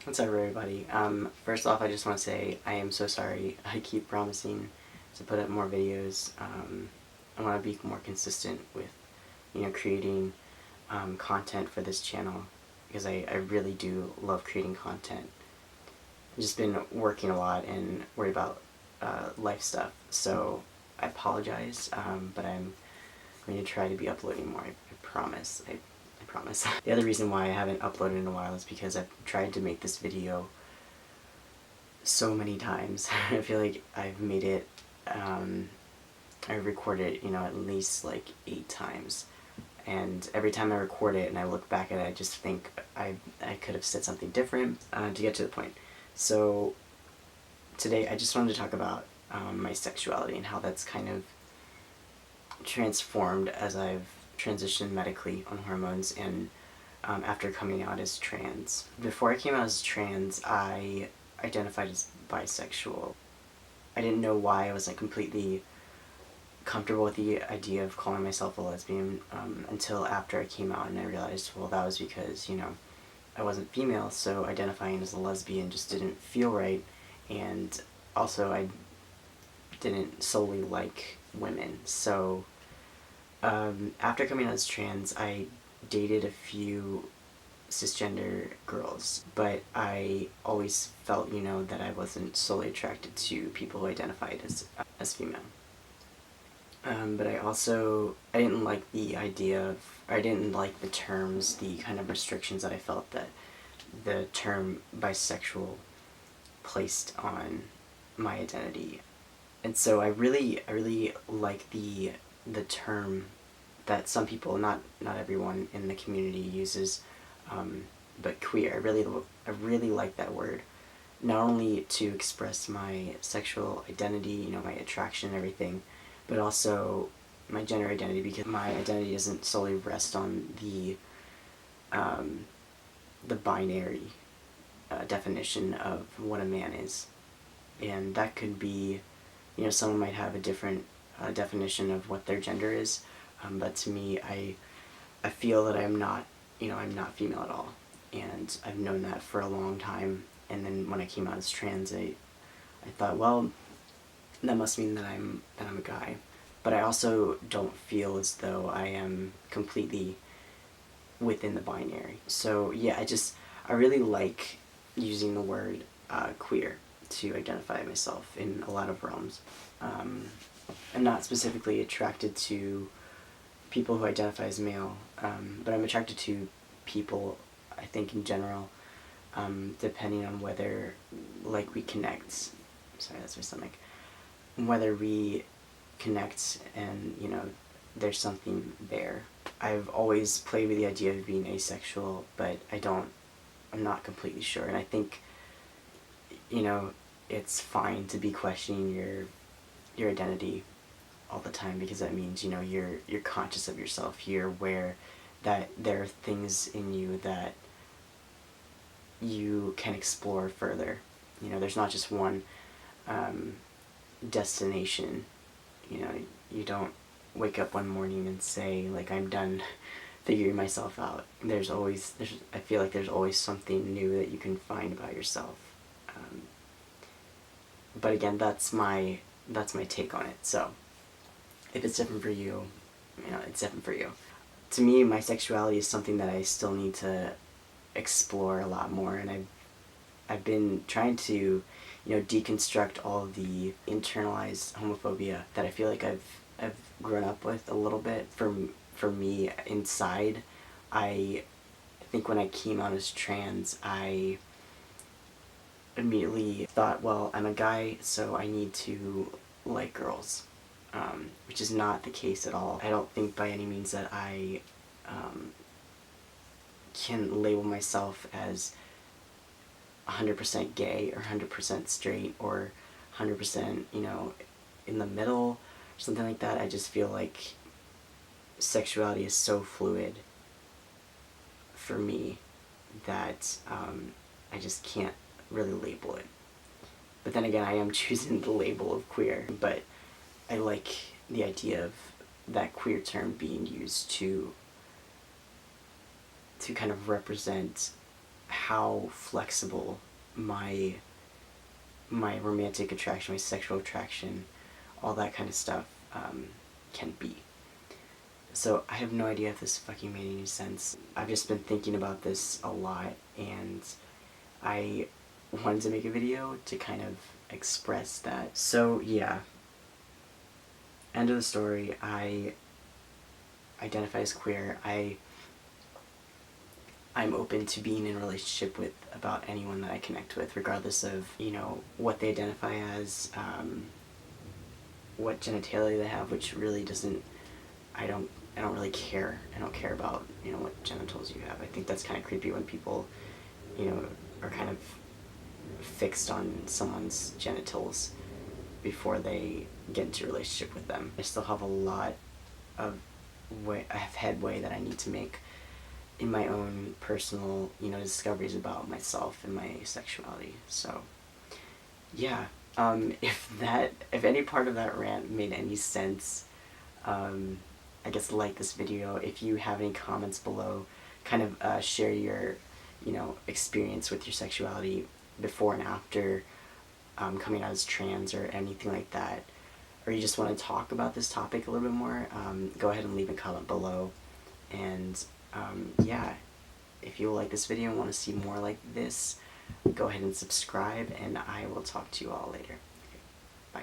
What's up, everybody? First off, I just want to say I am so sorry. I keep promising to put up more videos. I want to be more consistent with, creating content for this channel because I really do love creating content. I've just been working a lot and worried about life stuff, so I apologize, but I'm going to try to be uploading more. I promise. I promise. The other reason why I haven't uploaded in a while is because I've tried to make this video so many times. I feel like I've made it, I recorded it, at least like 8 times. And every time I record it and I look back at it, I just think I could have said something different to get to the point. So today I just wanted to talk about my sexuality and how that's kind of transformed as I've transitioned medically on hormones and after coming out as trans. Before I came out as trans, I identified as bisexual. I didn't know why I was like completely comfortable with the idea of calling myself a lesbian until after I came out, and I realized, well, that was because, I wasn't female, so identifying as a lesbian just didn't feel right, and also I didn't solely like women. So after coming out as trans, I dated a few cisgender girls, but I always felt, that I wasn't solely attracted to people who identified as female. But I didn't like the idea of, I didn't like the terms, the kind of restrictions that I felt that the term bisexual placed on my identity. And so I really like the term that some people, not everyone in the community uses, but queer. I really like that word, not only to express my sexual identity, my attraction and everything, but also my gender identity, because my identity doesn't solely rest on the binary definition of what a man is. And that could be, someone might have a different definition of what their gender is, but to me, I feel that I'm not, I'm not female at all, and I've known that for a long time. And then when I came out as trans, I thought, well, that must mean that I'm a guy. But I also don't feel as though I am completely within the binary. So yeah, I really like using the word queer to identify myself in a lot of realms. I'm not specifically attracted to people who identify as male, but I'm attracted to people, I think, in general, depending on whether, like, we connect. Sorry, that's my stomach. Whether we connect and, there's something there. I've always played with the idea of being asexual, but I'm not completely sure. And I think, it's fine to be questioning your identity all the time, because that means, you're conscious of yourself. You're aware that there are things in you that you can explore further. There's not just one destination. You don't wake up one morning and say, like, I'm done figuring myself out. I feel like there's always something new that you can find about yourself. But again, that's my take on it. So if it's different for you, it's different for you. To me, my sexuality is something that I still need to explore a lot more, and I've been trying to, deconstruct all of the internalized homophobia that I feel like I've grown up with a little bit. For me, inside, I think when I came out as trans, I immediately thought, well, I'm a guy, so I need to like girls, which is not the case at all. I don't think by any means that I can label myself as 100% gay or 100% straight or 100%, in the middle or something like that. I just feel like sexuality is so fluid for me that I just can't really label it. But then again, I am choosing the label of queer, but I like the idea of that queer term being used to kind of represent how flexible my romantic attraction, my sexual attraction, all that kind of stuff can be. So I have no idea if this fucking made any sense. I've just been thinking about this a lot, and I wanted to make a video to kind of express that. So yeah, end of the story. I identify as queer. I'm open to being in a relationship with about anyone that I connect with, regardless of, you know, what they identify as, what genitalia they have, which really doesn't, I don't really care. I don't care about, you know, what genitals you have. I think that's kind of creepy when people, you know, are kind of fixed on someone's genitals before they get into a relationship with them. I still have a lot of headway that I need to make in my own personal, you know, discoveries about myself and my sexuality. So yeah, if any part of that rant made any sense, I guess like this video. If you have any comments below, kind of share your, you know, experience with your sexuality before and after coming out as trans or anything like that, or you just want to talk about this topic a little bit more, go ahead and leave a comment below. And yeah, if you like this video and want to see more like this, go ahead and subscribe, and I will talk to you all later. Okay, bye.